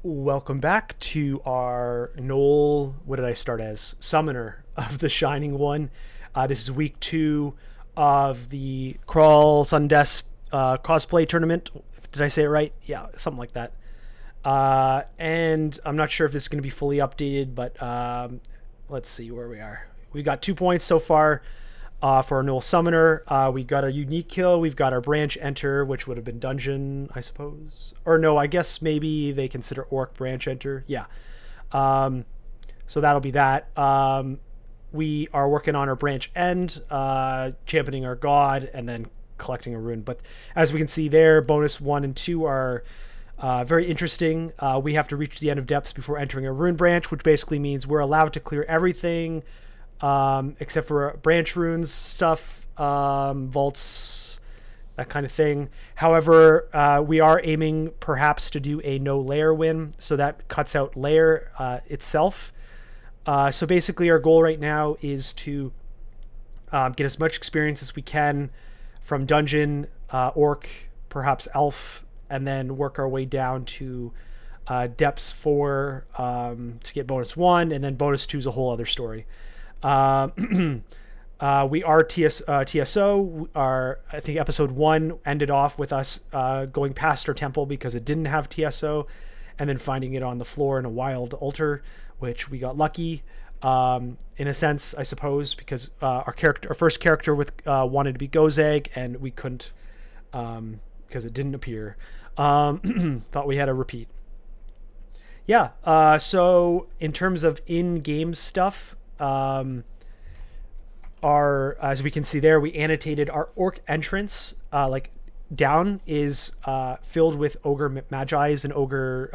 Welcome back to our Gnoll. What did I start as? Summoner of the Shining One. This is week 2 of the Crawl Sundesk cosplay tournament. Did I say it right? Yeah, something like that. And I'm not sure if this is going to be fully updated, but let's see where we are. We got 2 points so far for our Gnoll Summoner. We got a unique kill. We've got our branch enter, which would have been dungeon, I suppose. Or no, I guess maybe they consider orc branch enter. Yeah. So that'll be that. We are working on our branch end, championing our god, and then collecting a rune. But as we can see there, bonus 1 and 2 are very interesting. We have to reach the end of depths before entering a rune branch, which basically means we're allowed to clear everything except for branch runes stuff, vaults, that kind of thing. However, we are aiming perhaps to do a no layer win, so that cuts out layer itself. So basically our goal right now is to get as much experience as we can from dungeon, orc, perhaps elf, and then work our way down to depths 4 to get bonus 1, and then bonus 2 is a whole other story. We are TSO. I think episode 1 ended off with us going past our temple because it didn't have TSO, and then finding it on the floor in a wild altar, which we got lucky in a sense, I suppose, because our first character wanted to be Gozag, and we couldn't because it didn't appear. Thought we had a repeat. Yeah. So in terms of in-game stuff, as we can see there, we annotated our orc entrance, like down is filled with ogre magi's and ogre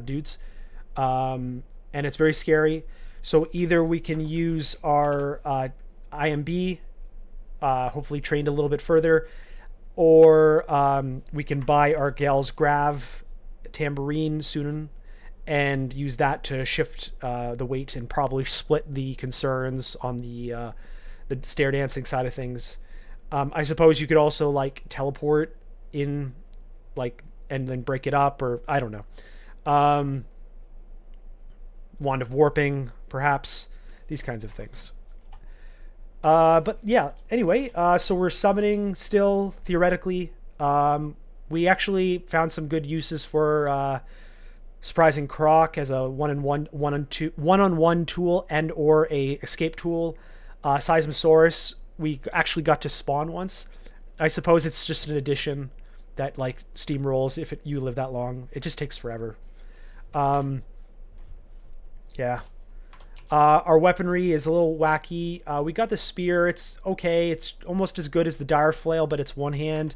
dudes, and it's very scary. So either we can use our IMB, hopefully trained a little bit further, or we can buy our Gal's Grav tambourine soon and use that to shift the weight and probably split the concerns on the stair dancing side of things. I suppose you could also like teleport in, like, and then break it up, or I don't know. Wand of warping, perhaps, these kinds of things. But yeah, anyway, so we're summoning still, theoretically. We actually found some good uses for Surprising Croc as a one-on-one tool and or a escape tool. Seismosaurus, we actually got to spawn once. I suppose it's just an addition that like steamrolls if you live that long. It just takes forever. Yeah. Our weaponry is a little wacky. We got the spear. It's okay. It's almost as good as the dire flail, but it's one hand.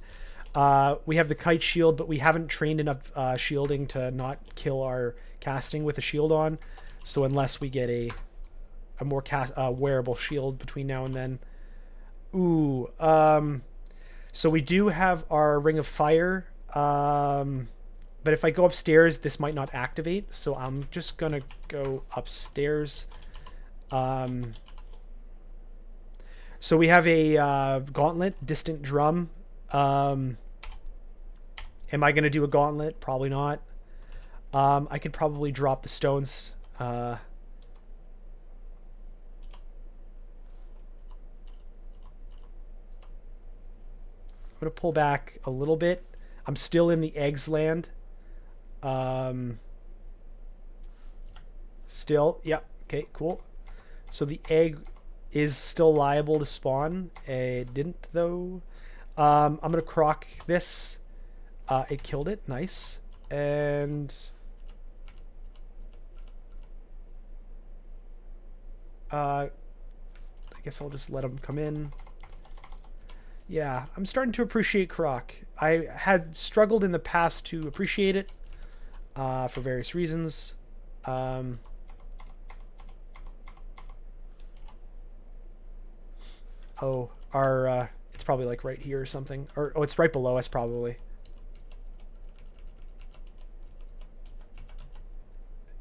We have the kite shield, but we haven't trained enough shielding to not kill our casting with a shield on. So unless we get a more wearable shield between now and then. Ooh. So we do have our Ring of Fire. But if I go upstairs, this might not activate. So I'm just going to go upstairs. So we have a Gauntlet, Distant Drum. Am I going to do a Gauntlet? Probably not. I could probably drop the stones. I'm going to pull back a little bit. I'm still in the eggs land. Still, yep. Okay, cool. So the egg is still liable to spawn. It didn't, though. I'm going to croc this. It killed it. Nice. And I guess I'll just let him come in. Yeah, I'm starting to appreciate croc. I had struggled in the past to appreciate it for various reasons. It's probably like right here or something. Or, it's right below us probably.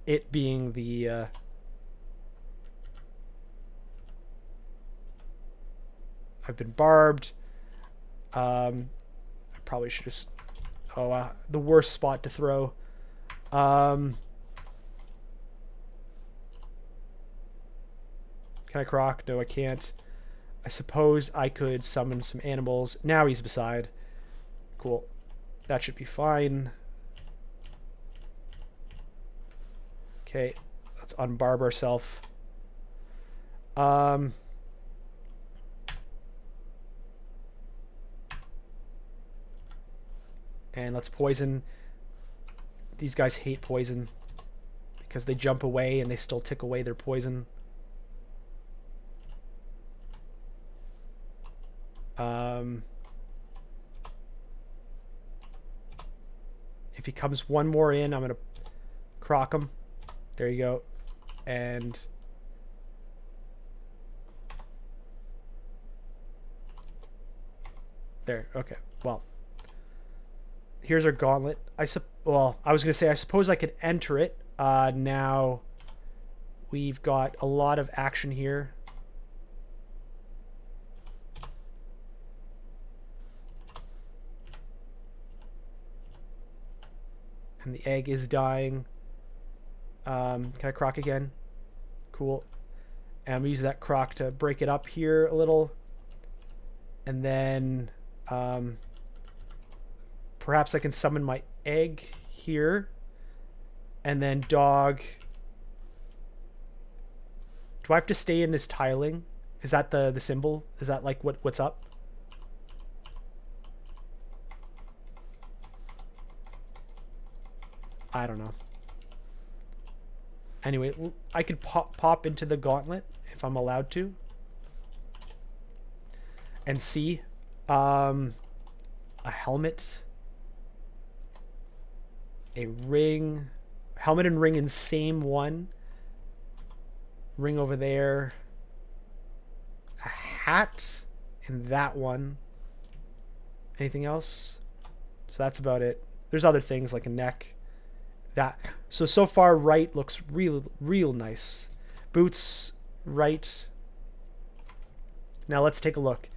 It being the I've been barbed. I probably should just the worst spot to throw. Can I croc? No, I can't. I suppose I could summon some animals. Now he's beside. Cool. That should be fine. Okay, let's unbarb ourselves. And let's poison. These guys hate poison because they jump away and they still tick away their poison. If he comes one more in, I'm going to croc him. There you go. And there. Okay. Well, here's our gauntlet. Well, I was going to say, I suppose I could enter it. Now we've got a lot of action here. And the egg is dying. Can I croc again? Cool. And I'm going to use that croc to break it up here a little. And then perhaps I can summon my egg here. And then dog. Do I have to stay in this tiling? Is that the symbol? Is that like what's up? I don't know. Anyway, I could pop into the gauntlet if I'm allowed to. And see. A helmet. A ring. Helmet and ring in same one. Ring over there. A hat in that one. Anything else? So that's about it. There's other things like a neck. That. So far right looks real nice. Boots right. Now let's take a look.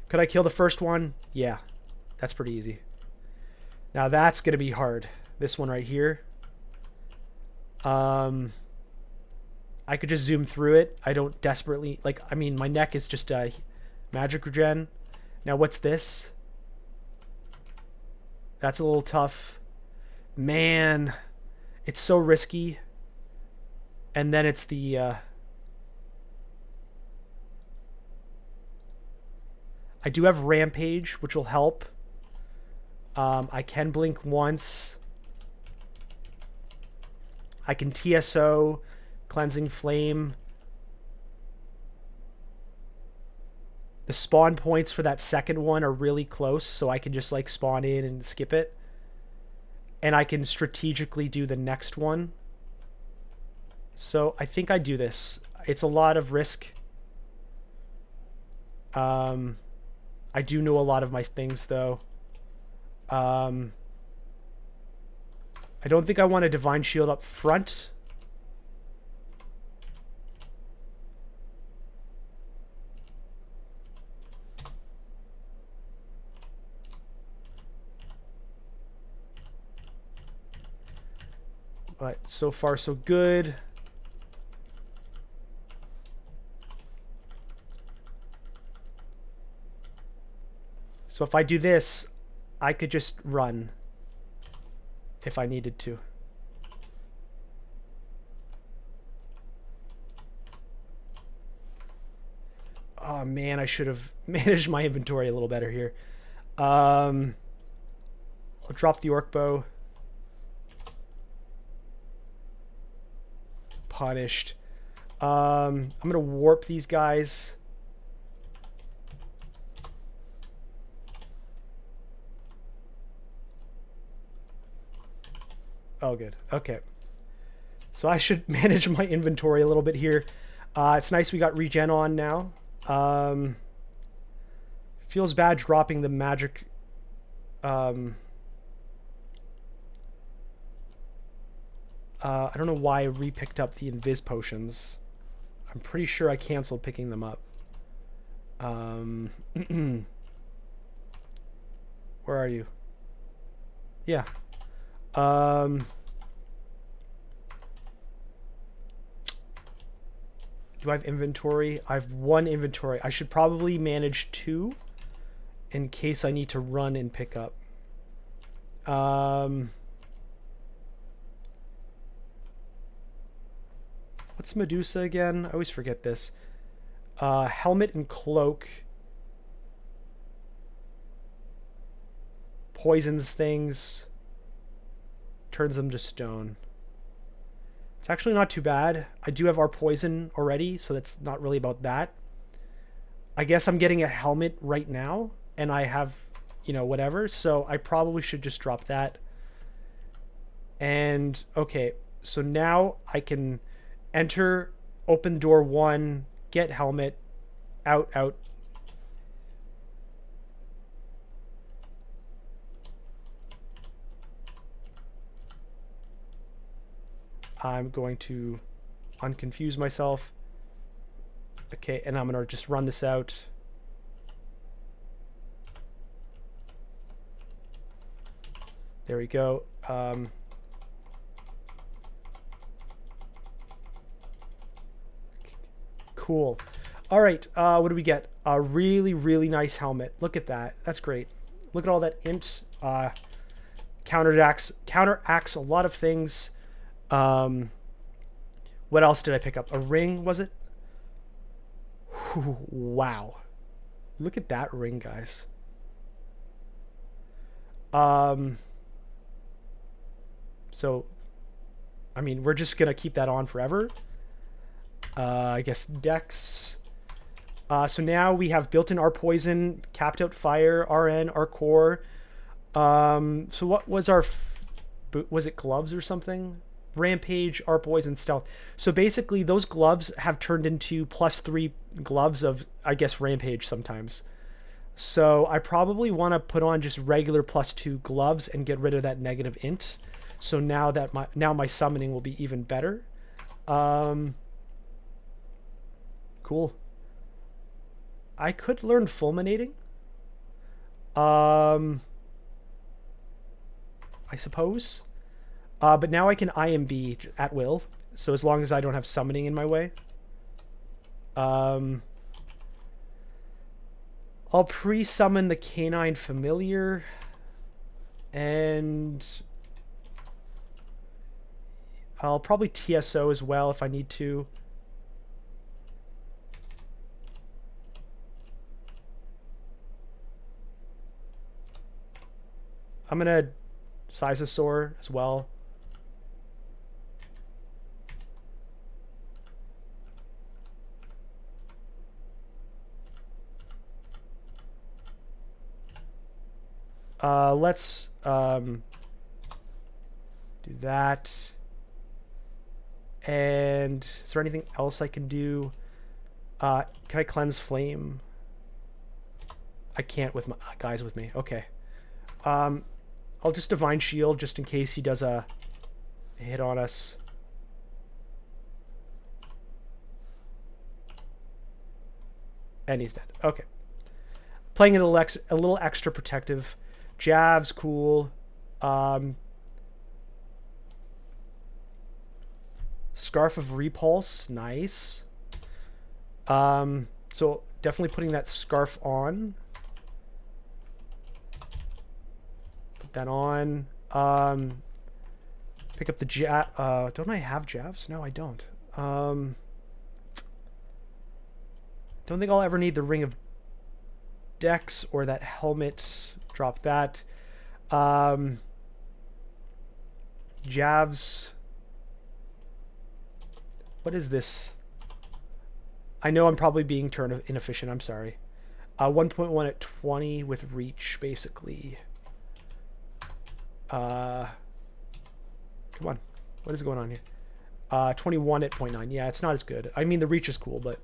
Could I kill the first one? Yeah. That's pretty easy. Now that's going to be hard. This one right here. I could just zoom through it. I don't desperately I mean, my neck is just a magic regen. Now what's this? That's a little tough. Man, it's so risky. And then it's the I do have rampage, which will help. I can blink once. I can TSO, cleansing flame. The spawn points for that second one are really close, so I can just like spawn in and skip it. And I can strategically do the next one. So I think I do this. It's a lot of risk. I do know a lot of my things though. I don't think I want a divine shield up front. But so far so good. So if I do this, I could just run if I needed to. Oh man, I should have managed my inventory a little better here. I'll drop the orc bow. Punished. I'm gonna warp these guys. Oh, good. Okay. So I should manage my inventory a little bit here. It's nice we got regen on now. Feels bad dropping the magic. I don't know why I re-picked up the invis potions. I'm pretty sure I canceled picking them up. Where are you? Yeah. Do I have inventory? I have 1 inventory. I should probably manage 2 in case I need to run and pick up. What's Medusa again? I always forget this. Helmet and cloak. Poisons things. Turns them to stone. It's actually not too bad. I do have our poison already, so that's not really about that. I guess I'm getting a helmet right now, and I have, you know, whatever, so I probably should just drop that. And, okay, so now I can enter, open door 1, get helmet, out. I'm going to unconfuse myself. Okay, and I'm going to just run this out. There we go. Cool. All right, what do we get? A really, really nice helmet. Look at that. That's great. Look at all that int. Counteracts a lot of things. What else did I pick up? A ring, was it? Whew, wow. Look at that ring, guys. So, I mean, we're just going to keep that on forever. I guess Dex. So now we have built in our poison, capped out fire, RN, our core. So what was our... was it gloves or something? Rampage, our poison, stealth. So basically those gloves have turned into +3 gloves of, I guess, rampage sometimes. So I probably want to put on just regular +2 gloves and get rid of that negative int. So now that my summoning will be even better. Cool. I could learn fulminating. I suppose. But now I can IMB at will. So as long as I don't have summoning in my way. I'll pre-summon the canine familiar. And I'll probably TSO as well if I need to. I'm gonna Sizosaur as well. Let's do that. And is there anything else I can do? Can I cleanse flame? I can't with my guys with me. Okay. I'll just divine shield just in case he does a hit on us. And he's dead. Okay. Playing it a little extra protective. Jav's cool. Scarf of Repulse, nice. So definitely putting that scarf on. Put that on. Pick up the jav. Don't I have javs? No, I don't. Don't think I'll ever need the Ring of Dex or that helmet. Drop that. Javs. What is this? I know I'm probably being turn inefficient. I'm sorry. 1.1 at 20 with reach, basically. Come on. What is going on here? 21 at 0.9. Yeah, it's not as good. I mean, the reach is cool, but...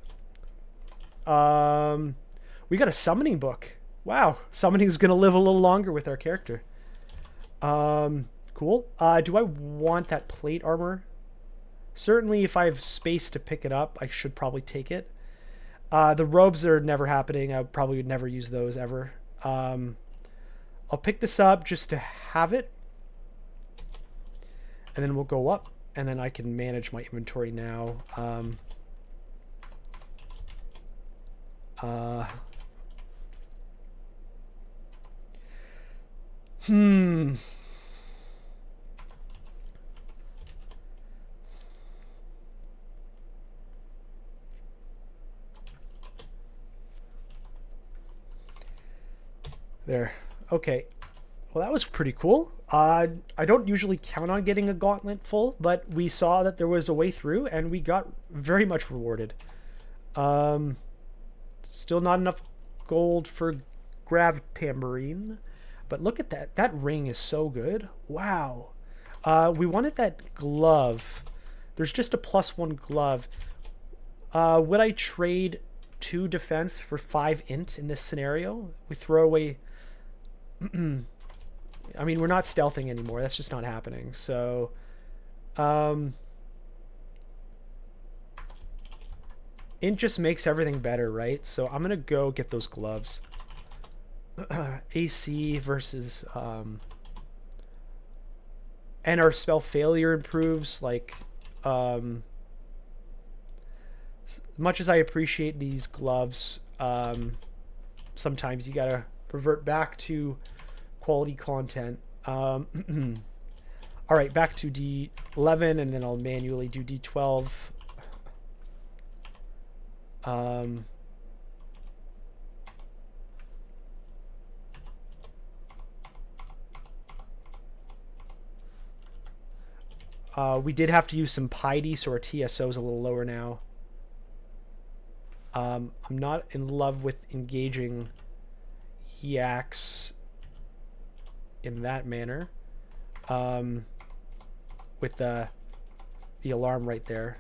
we got a summoning book. Wow. Summoning is going to live a little longer with our character. Cool. Do I want that plate armor? Certainly, if I have space to pick it up, I should probably take it. The robes are never happening. I probably would never use those ever. I'll pick this up just to have it. And then we'll go up. And then I can manage my inventory now. Uh, hmm. There. Okay. Well, that was pretty cool. I don't usually count on getting a gauntlet full, but we saw that there was a way through, and we got very much rewarded. Still not enough gold for Grav Tambourine, but look at that. That ring is so good. Wow. We wanted that glove. There's just a +1 glove. Would I trade 2 defense for 5 int in this scenario? We throw away... I mean, we're not stealthing anymore. That's just not happening. So, int just makes everything better, right? So I'm going to go get those gloves. AC versus... and our spell failure improves. Like, much as I appreciate these gloves, sometimes you gotta revert back to quality content. All right, back to D11, and then I'll manually do D12. We did have to use some piety, so our TSO is a little lower now. I'm not in love with engaging yaks in that manner. With the alarm right there.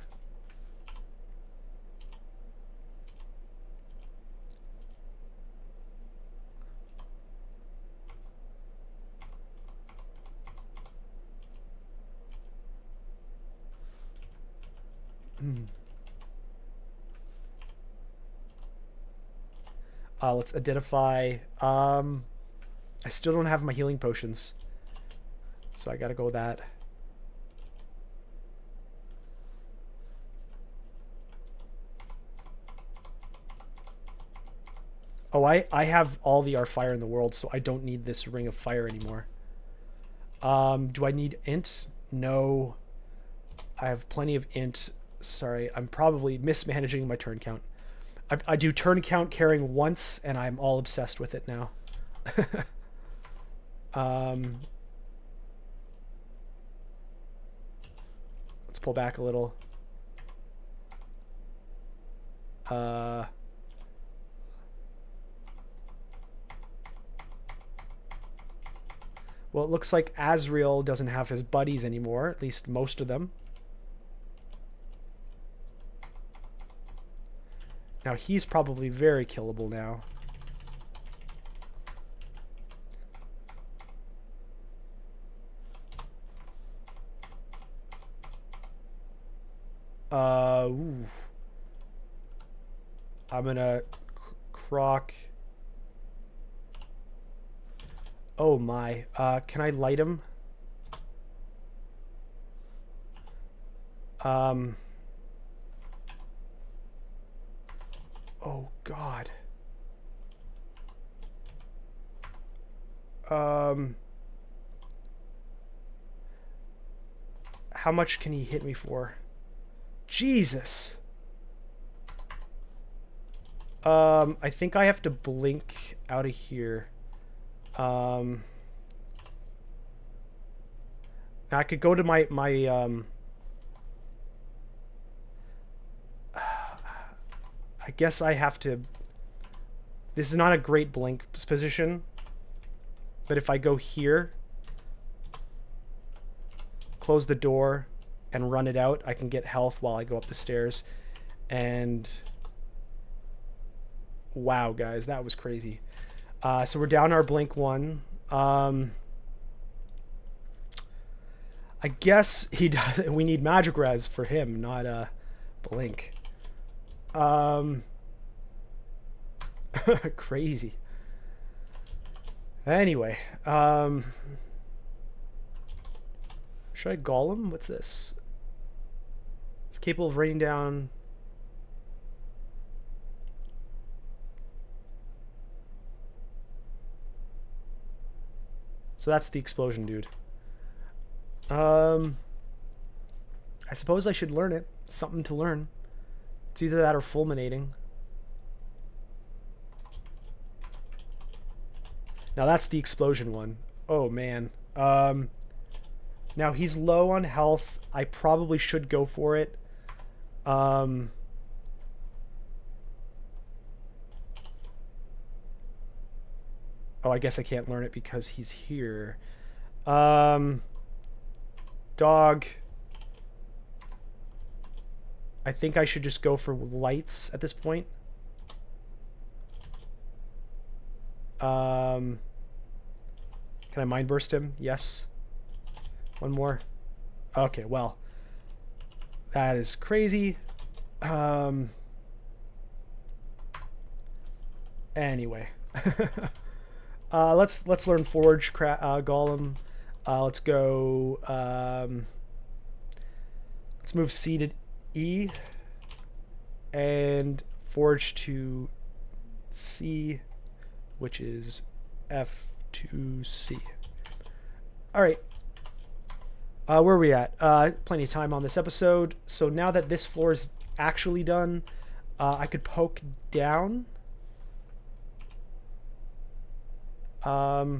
Let's identify. I still don't have my healing potions, so I gotta go with that. Oh, I have all the fire in the world, so I don't need this ring of fire anymore. Do I need int? No. I have plenty of int. Sorry, I'm probably mismanaging my turn count. I do turn count carrying once, and I'm all obsessed with it now. Let's pull back a little. Well, it looks like Azrael doesn't have his buddies anymore, at least most of them. Now he's probably very killable now. Ooh. I'm gonna croc. Oh my. Can I light him? Oh God. How much can he hit me for? Jesus. I think I have to blink out of here. Now I could go to my I guess I have to... This is not a great blink position, but if I go here, close the door, and run it out, I can get health while I go up the stairs. And wow, guys, that was crazy. So we're down our blink 1. I guess he does. We need magic res for him, not blink. Crazy. Anyway, should I golem? What's this? It's capable of raining down. So that's the explosion dude. I suppose I should learn it. Something to learn. It's either that or fulminating. Now that's the explosion one. Oh man. Now he's low on health. I probably should go for it. Oh, I guess I can't learn it because he's here. Dog. I think I should just go for lights at this point. Can I mind burst him? Yes. One more. Okay, well. That is crazy. Anyway. Let's learn Forge Golem. Let's go. Let's move C to E and Forge to C, which is F2C. All right. Where are we at? Plenty of time on this episode. So now that this floor is actually done, I could poke down. I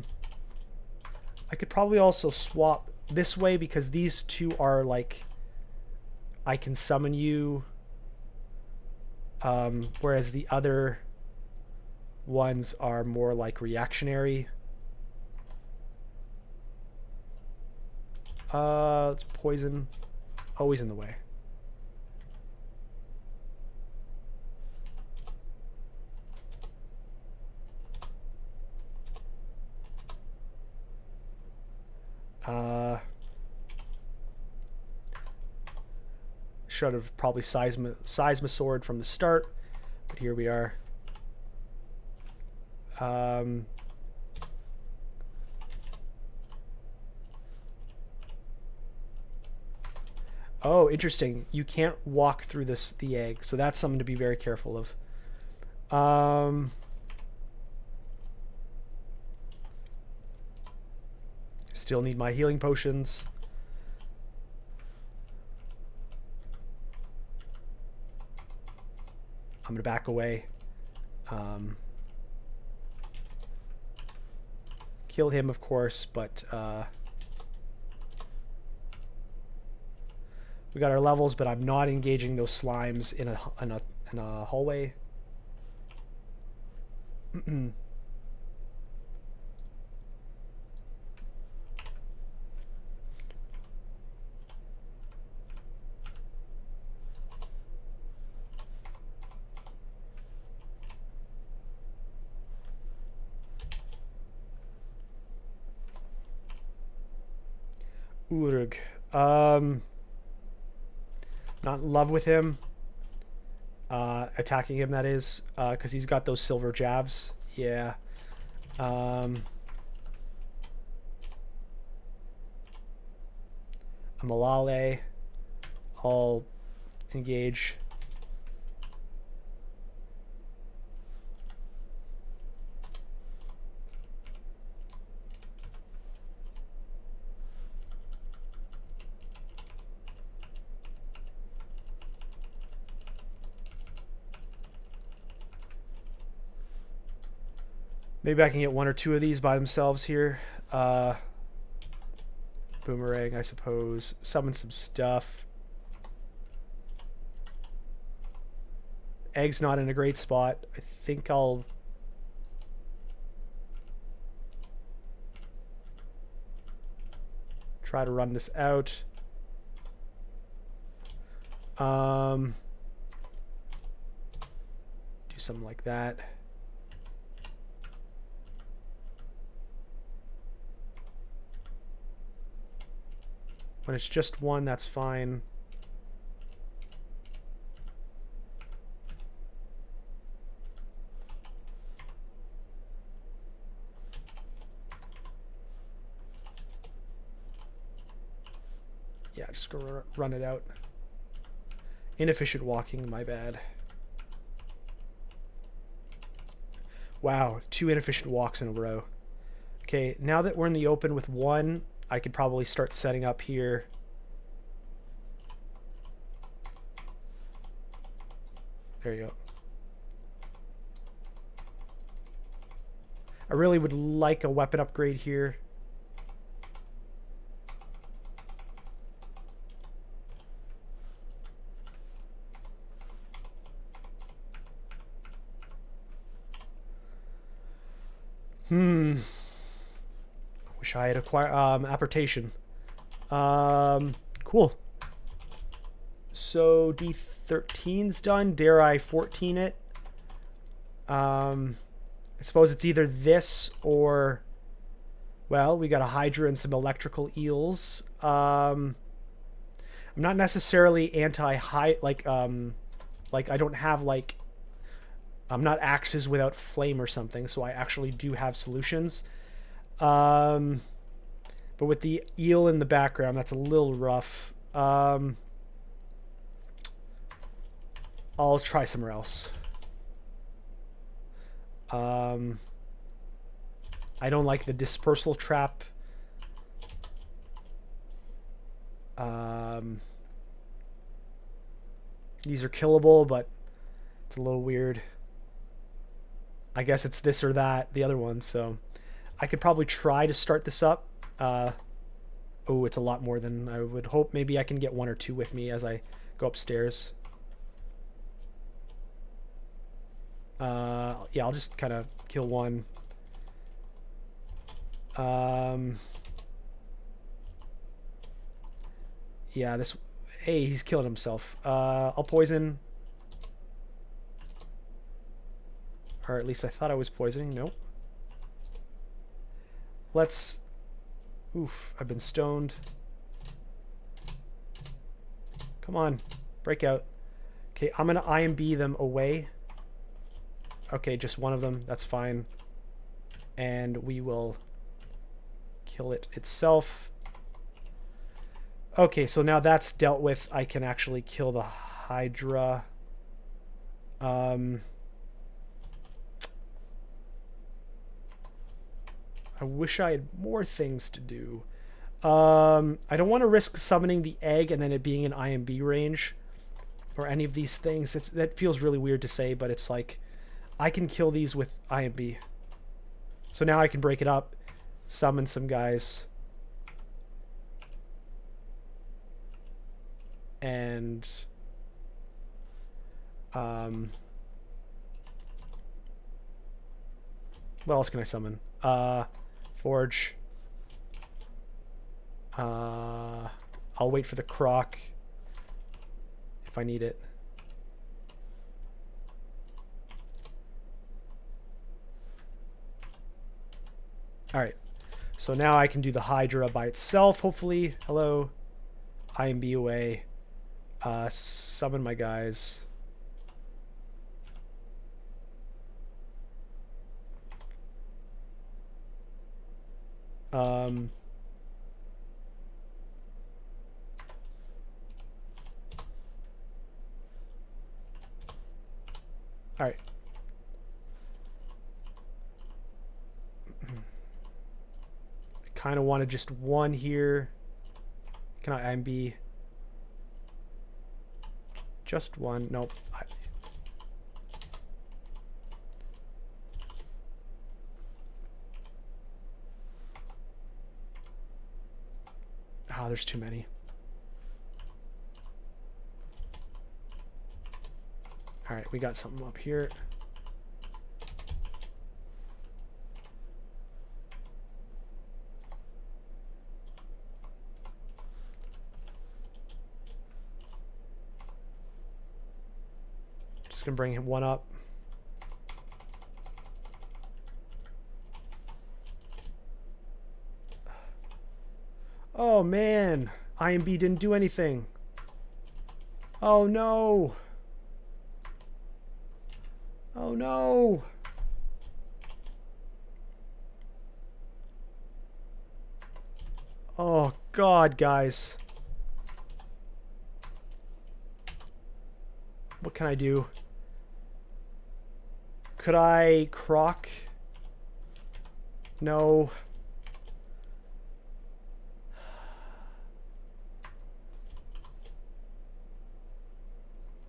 could probably also swap this way because these two are like, I can summon you, whereas the other ones are more like reactionary. It's poison. Always in the way. Should have probably seisma sword from the start, but here we are. Oh, interesting. You can't walk through the egg, so that's something to be very careful of. Still need my healing potions. I'm gonna back away. Kill him, of course, but we got our levels, but I'm not engaging those slimes in a hallway. Urug. Not in love with him. Attacking him, that is, because he's got those silver jabs. Yeah. A Malale. I'll engage. Maybe I can get one or two of these by themselves here. Boomerang, I suppose. Summon some stuff. Egg's not in a great spot. I think I'll... try to run this out. Do something like that. When it's just one, that's fine. Yeah, just go run it out. Inefficient walking, my bad. Wow, 2 inefficient walks in a row. Okay, now that we're in the open with one, I could probably start setting up here. There you go. I really would like a weapon upgrade here. Wish I had acquired apportation. Cool. So D13's done. Dare I 14 it? I suppose it's either this or, well, we got a Hydra and some electrical eels. I'm not necessarily anti-high, like I don't have like, I'm not axes without flame or something, so I actually do have solutions. But with the eel in the background, that's a little rough. I'll try somewhere else. I don't like the dispersal trap. These are killable, but it's a little weird. I guess it's this or that, the other one, so I could probably try to start this up. Oh, it's a lot more than I would hope. Maybe I can get one or two with me as I go upstairs. Yeah, I'll just kind of kill one. Yeah, this... Hey, he's killing himself. I'll poison. Or at least I thought I was poisoning. Nope. Let's... Oof, I've been stoned. Come on, break out. Okay, I'm gonna IMB them away. Okay, just one of them, that's fine. And we will kill it itself. Okay, so now that's dealt with, I can actually kill the Hydra. I wish I had more things to do. I don't want to risk summoning the egg and then it being in IMB range or any of these things. That feels really weird to say, but it's like I can kill these with IMB. So now I can break it up, summon some guys, and what else can I summon? Forge. I'll wait for the croc if I need it. Alright, so now I can do the Hydra by itself, hopefully. Hello. IMB away. Summon my guys. Alright. I kind of wanted just one here. Can I IMB? Just one. Nope. Ah, there's too many. Alright, we got something up here. Just gonna bring him one up. Oh man, IMB didn't do anything. Oh no. Oh no. Oh god, guys. What can I do? Could I croc? No.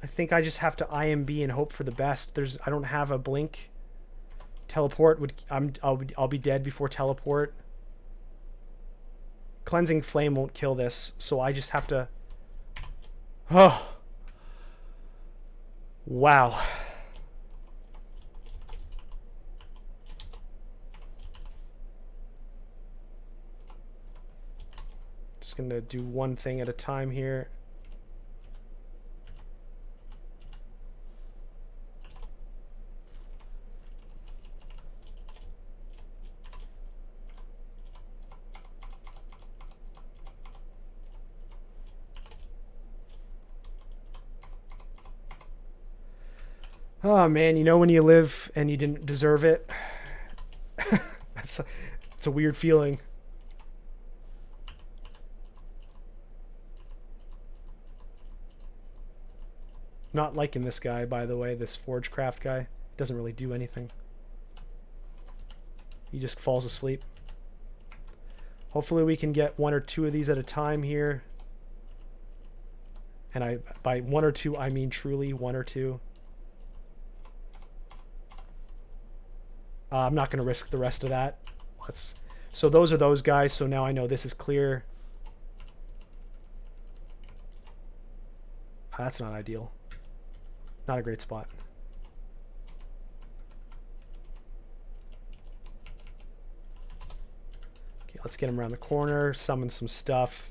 think I just have to IMB and hope for the best. I don't have a blink. Teleport would I'll be dead before teleport. Cleansing Flame won't kill this, so I just have to... Oh. Wow. Just gonna do one thing at a time here. Oh man, you know when you live and you didn't deserve it? It's a weird feeling. Not liking this guy, by the way, this Forgecraft guy. Doesn't really do anything. He just falls asleep. Hopefully we can get one or two of these at a time here. And by one or two, I mean truly one or two. I'm not going to risk the rest of that. So those are those guys. So now I know this is clear. That's not ideal. Not a great spot. Okay, let's get him around the corner. Summon some stuff.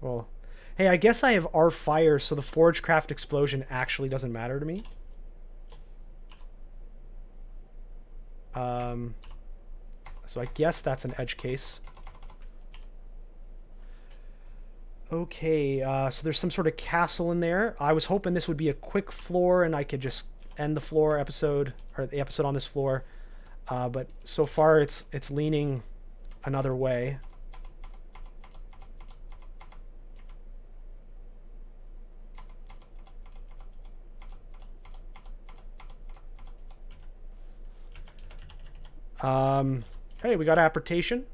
Well, hey, I guess I have R fire, so the Forgecraft explosion actually doesn't matter to me. So I guess that's an edge case. Okay, so there's some sort of castle in there. I was hoping this would be a quick floor and I could just end the floor episode, or the episode on this floor. But so far it's leaning another way. Hey, we got apportation.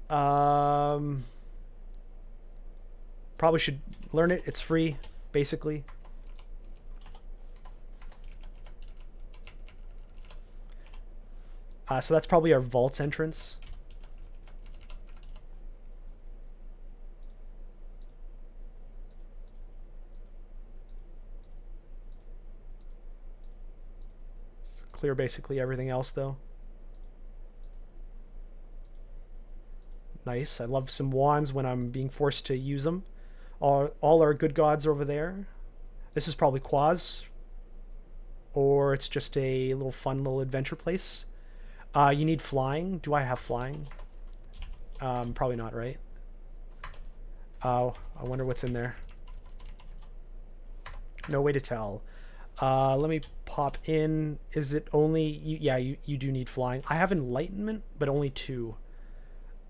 Probably should learn it. It's free, basically. So that's probably our vault's entrance. Clear basically everything else though. Nice. I love some wands when I'm being forced to use them. All our good gods over there. This is probably Quaz. Or it's just a little fun little adventure place. You need flying. Do I have flying? Probably not, right? Oh, I wonder what's in there. No way to tell. Let me pop in. Is it only... yeah, you do need flying. I have enlightenment, but only 2.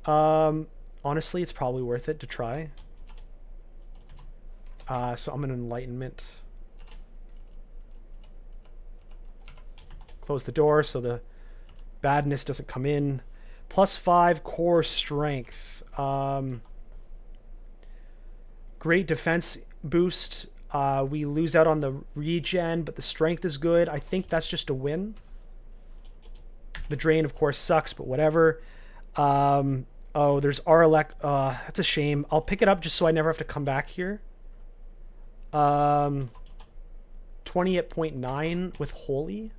Honestly, it's probably worth it to try. So I'm an enlightenment. Close the door so the badness doesn't come in. +5 core strength. Great defense boost. We lose out on the regen, but the strength is good. I think that's just a win. The drain, of course, sucks, but whatever. Oh, there's R-Elect. That's a shame. I'll pick it up just so I never have to come back here. 20 at 0.9 with Holy.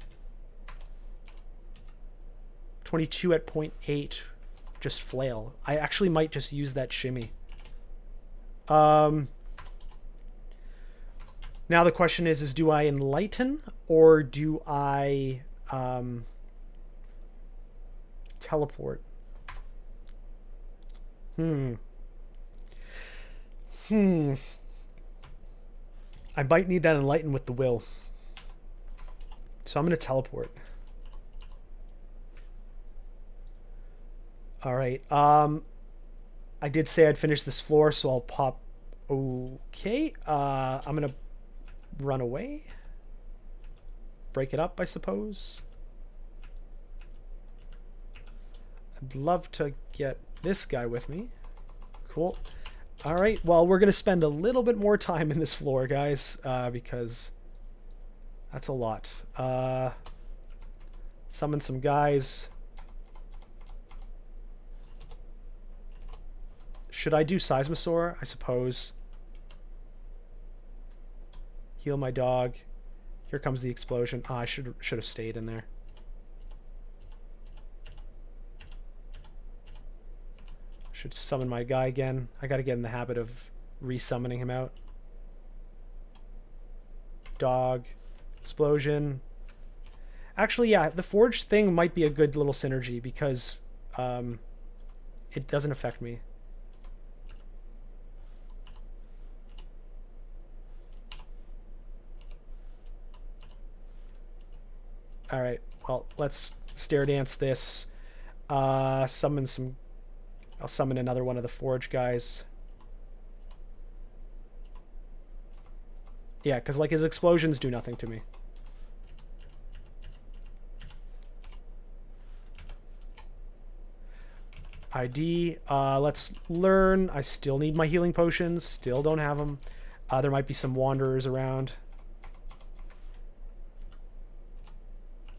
22 at 0.8. Just Flail. I actually might just use that shimmy. Now the question is do I enlighten or do I teleport? I might need that enlighten with the will. So I'm going to teleport. All right. I did say I'd finish this floor, so I'll pop. Okay. I'm going to run away. Break it up, I suppose. I'd love to get this guy with me. Cool. All right, well, we're going to spend a little bit more time in this floor, guys, because that's a lot. Summon some guys. Should I do Seismosaur? I suppose. Heal my dog. Here comes the explosion. Oh, I should have stayed in there. Should summon my guy again. I gotta get in the habit of resummoning him out. Dog. Explosion. Actually, yeah, the forge thing might be a good little synergy because it doesn't affect me. All right, well, let's stair dance this. Summon some... I'll summon another one of the forge guys. Yeah, because like his explosions do nothing to me. ID. Let's learn. I still need my healing potions. Still don't have them. There might be some wanderers around.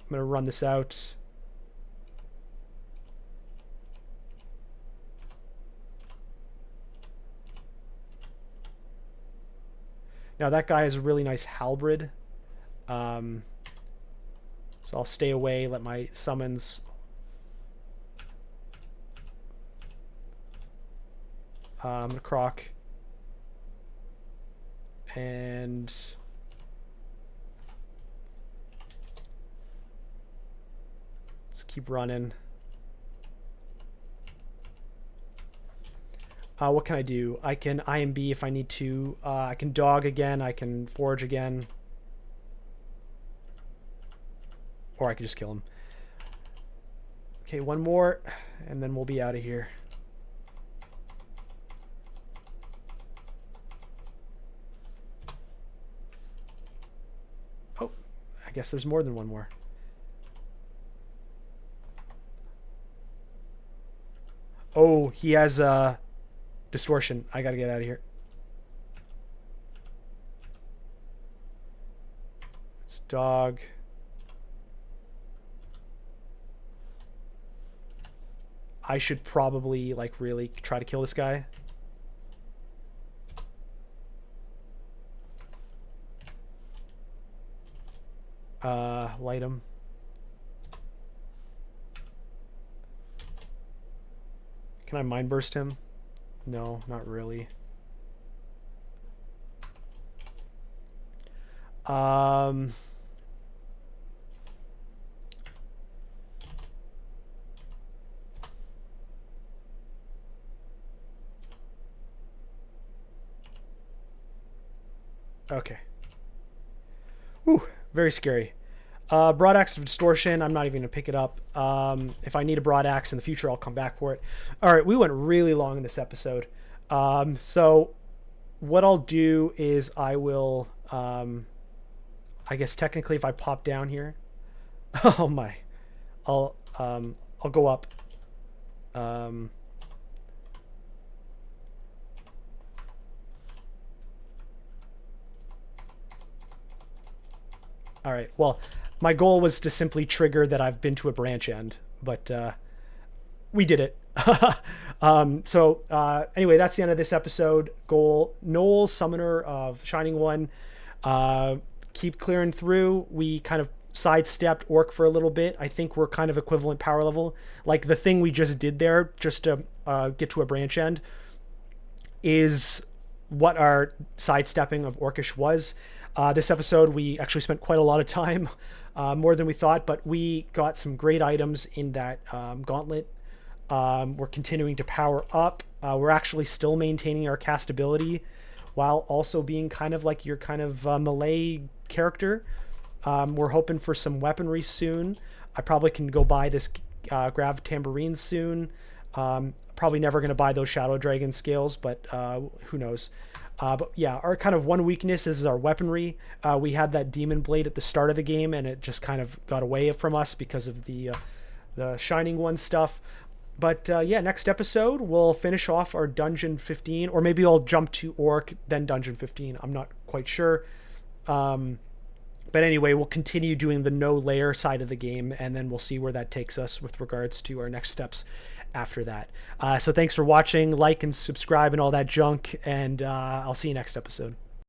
I'm going to run this out. Now that guy has a really nice halberd. So I'll stay away, let my summons... I'm going to croc. And... let's keep running. What can I do? I can IMB if I need to. I can dog again. I can forge again. Or I can just kill him. Okay, one more, and then we'll be out of here. Oh, I guess there's more than one more. Oh, he has distortion. I gotta get out of here. It's dog. I should probably like really try to kill this guy. Light him. Can I mind burst him? No, not really. Okay. Whew, very scary. Broad axe of distortion. I'm not even gonna pick it up. If I need a broad axe in the future, I'll come back for it. All right, we went really long in this episode. So what I'll do is I will, I guess technically if I pop down here, oh my, I'll go up. All right, well, my goal was to simply trigger that I've been to a branch end, but we did it. Anyway, that's the end of this episode. Goal, Gnoll, Summoner of Shining One. Keep clearing through. We kind of sidestepped Orc for a little bit. I think we're kind of equivalent power level. Like the thing we just did there, just to get to a branch end, is what our sidestepping of Orcish was. This episode, we actually spent quite a lot of time, more than we thought, but we got some great items in that Gauntlet. We're continuing to power up. We're actually still maintaining our castability while also being kind of like your kind of melee character. We're hoping for some weaponry soon. I probably can go buy this Grav Tambourine soon. Probably never going to buy those Shadow Dragon scales, but who knows. But yeah, our kind of one weakness is our weaponry. We had that Demon Blade at the start of the game, and it just kind of got away from us because of the Shining One stuff. But yeah, next episode we'll finish off our Dungeon 15, or maybe I'll jump to Orc then Dungeon 15. I'm not quite sure. But anyway, we'll continue doing the no layer side of the game, and then we'll see where that takes us with regards to our next steps after that. So thanks for watching, like and subscribe and all that junk, and I'll see you next episode.